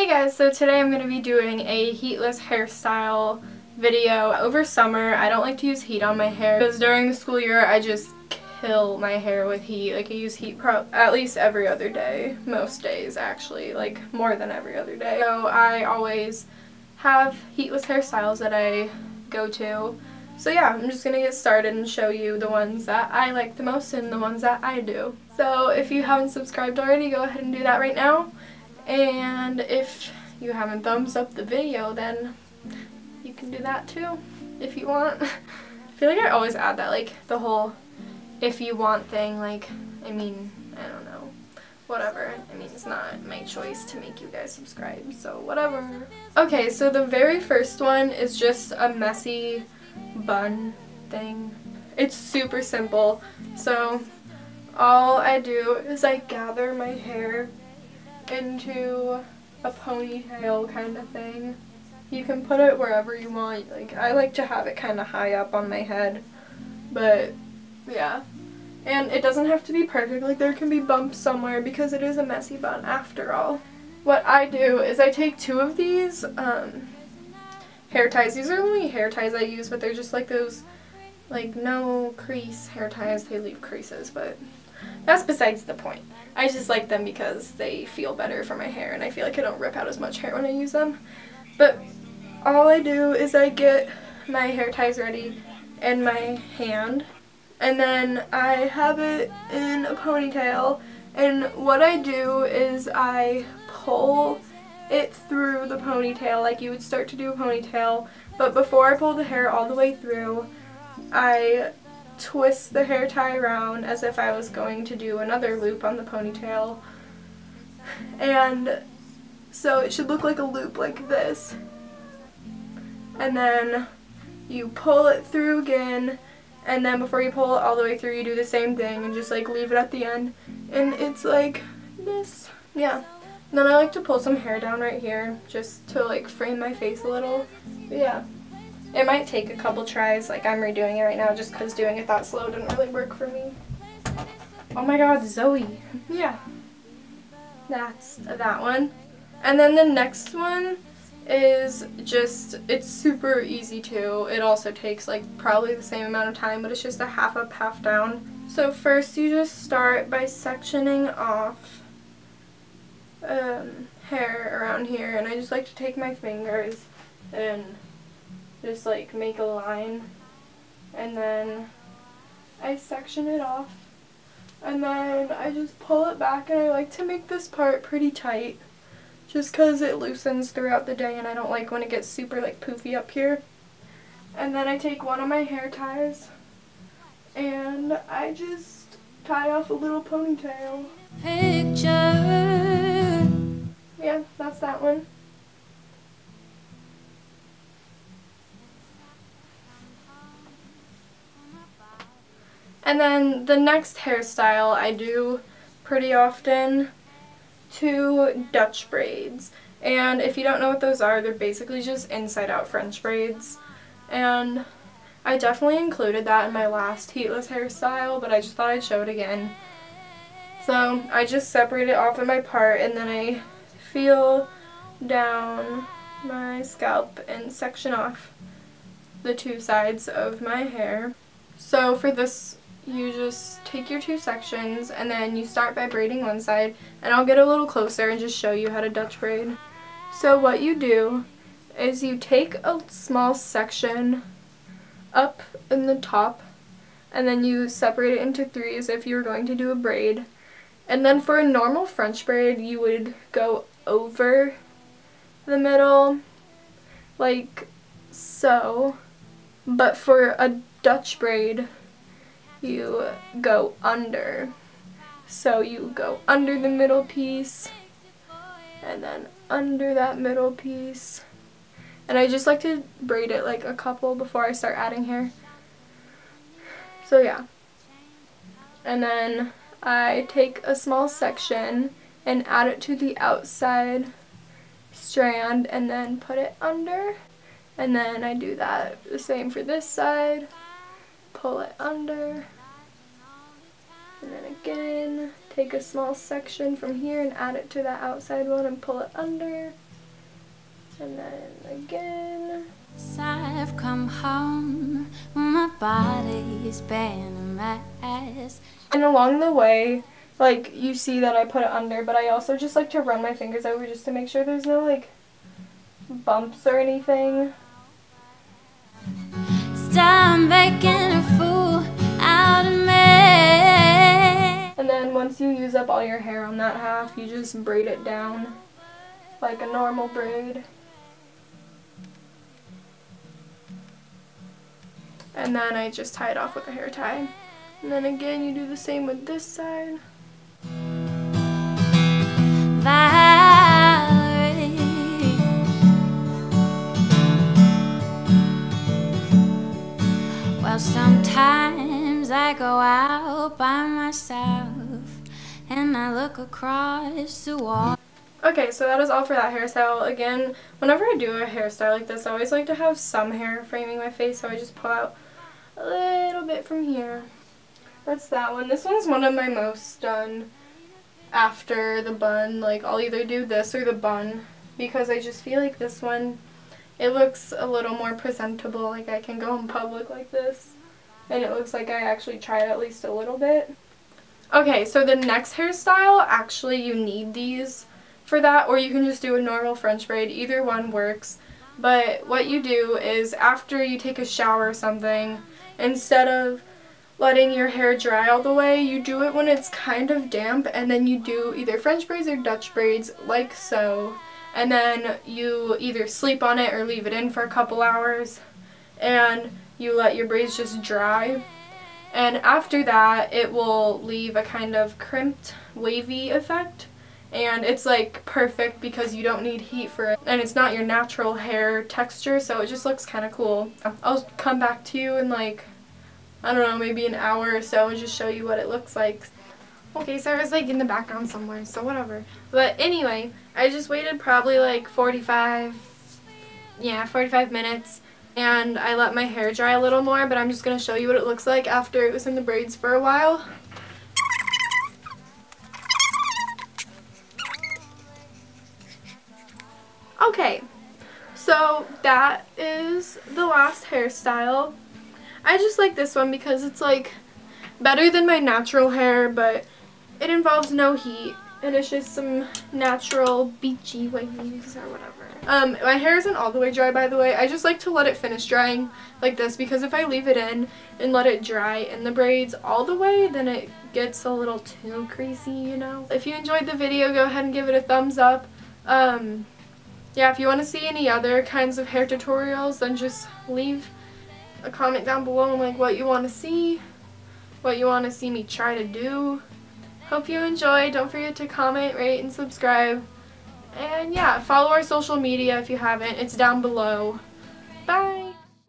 Hey guys, so today I'm going to be doing a heatless hairstyle video. Over summer, I don't like to use heat on my hair because during the school year I just kill my hair with heat. Like I use heat at least every other day, most days actually, like more than every other day. So I always have heatless hairstyles that I go to. So yeah, I'm just going to get started and show you the ones that I like the most and the ones that I do. So if you haven't subscribed already, go ahead and do that right now. And if you haven't thumbs up the video, then you can do that too, if you want. I feel like I always add that, like, the whole if you want thing, like, I mean, I don't know, whatever. I mean, it's not my choice to make you guys subscribe, so whatever. Okay, so the very first one is just a messy bun thing. It's super simple. So all I do is I gather my hair into a ponytail kind of thing. You can put it wherever you want. Like, I like to have it kind of high up on my head, but yeah. And it doesn't have to be perfect. Like, there can be bumps somewhere because it is a messy bun after all. What I do is I take two of these hair ties. These are the only hair ties I use, but they're just like those, like, no crease hair ties. They leave creases, but that's besides the point. I just like them because they feel better for my hair, and I feel like I don't rip out as much hair when I use them. But all I do is I get my hair ties ready in my hand, and then I have it in a ponytail, and what I do is I pull it through the ponytail like you would start to do a ponytail, but before I pull the hair all the way through, I twist the hair tie around as if I was going to do another loop on the ponytail, and so it should look like a loop like this, and then you pull it through again, and then before you pull it all the way through you do the same thing and just like leave it at the end, and it's like this. Yeah. And then I like to pull some hair down right here just to like frame my face a little. But yeah. It might take a couple tries, like I'm redoing it right now just because doing it that slow didn't really work for me. Oh my god, Zoe. Yeah. That's that one. And then the next one is just, it's super easy too. It also takes like probably the same amount of time, but it's just a half up, half down. So first you just start by sectioning off hair around here, and I just like to take my fingers and just like make a line, and then I section it off, and then I just pull it back, and I like to make this part pretty tight just because it loosens throughout the day, and I don't like when it gets super like poofy up here. And then I take one of my hair ties and I just tie off a little ponytail. Picture. Yeah, that's that one. And then the next hairstyle I do pretty often, two Dutch braids. And if you don't know what those are, they're basically just inside out French braids. And I definitely included that in my last heatless hairstyle, but I just thought I'd show it again. So I just separate it off in my part, and then I feel down my scalp and section off the two sides of my hair. So for this, you just take your two sections and then you start by braiding one side, and I'll get a little closer and just show you how to Dutch braid. So what you do is you take a small section up in the top, and then you separate it into three as if you were going to do a braid. And then for a normal French braid you would go over the middle like so, but for a Dutch braid you go under. So you go under the middle piece and then under that middle piece. And I just like to braid it like a couple before I start adding hair. So yeah. And then I take a small section and add it to the outside strand and then put it under. And then I do that the same for this side. Pull it under. And then again, take a small section from here and add it to that outside one and pull it under. And then again. I've come home, my body's been a mess. And along the way, like, you see that I put it under, but I also just like to run my fingers over just to make sure there's no, like, bumps or anything. Stop making a fool out of me. And then once you use up all your hair on that half, you just braid it down like a normal braid. And then I just tie it off with a hair tie. And then again, you do the same with this side. Valerie. Well, sometimes I go out by myself and I look across the wall. Okay, so that is all for that hairstyle. Again, whenever I do a hairstyle like this, I always like to have some hair framing my face, so I just pull out a little bit from here. That's that one. This one's one of my most done after the bun. Like, I'll either do this or the bun because I just feel like this one, it looks a little more presentable. Like, I can go in public like this and it looks like I actually tried at least a little bit. Okay, so the next hairstyle, actually you need these for that, or you can just do a normal French braid. Either one works. But what you do is after you take a shower or something, instead of letting your hair dry all the way, you do it when it's kind of damp, and then you do either French braids or Dutch braids like so, and then you either sleep on it or leave it in for a couple hours, and you let your braids just dry. And after that, it will leave a kind of crimped, wavy effect. And it's like perfect because you don't need heat for it. And it's not your natural hair texture, so it just looks kind of cool. I'll come back to you in like, I don't know, maybe an hour or so and just show you what it looks like. Okay, Sarah's like in the background somewhere, so whatever. But anyway, I just waited probably like 45 minutes. And I let my hair dry a little more, but I'm just going to show you what it looks like after it was in the braids for a while. Okay, so that is the last hairstyle. I just like this one because it's like better than my natural hair, but it involves no heat. And it's just some natural beachy waves or whatever. My hair isn't all the way dry, by the way. I just like to let it finish drying like this because if I leave it in and let it dry in the braids all the way, then it gets a little too greasy, you know. If you enjoyed the video, go ahead and give it a thumbs up. Yeah, if you want to see any other kinds of hair tutorials, then just leave a comment down below on like what you want to see, what you want to see me try to do. Hope you enjoyed. Don't forget to comment, rate, and subscribe. And yeah, follow our social media if you haven't. It's down below. Bye!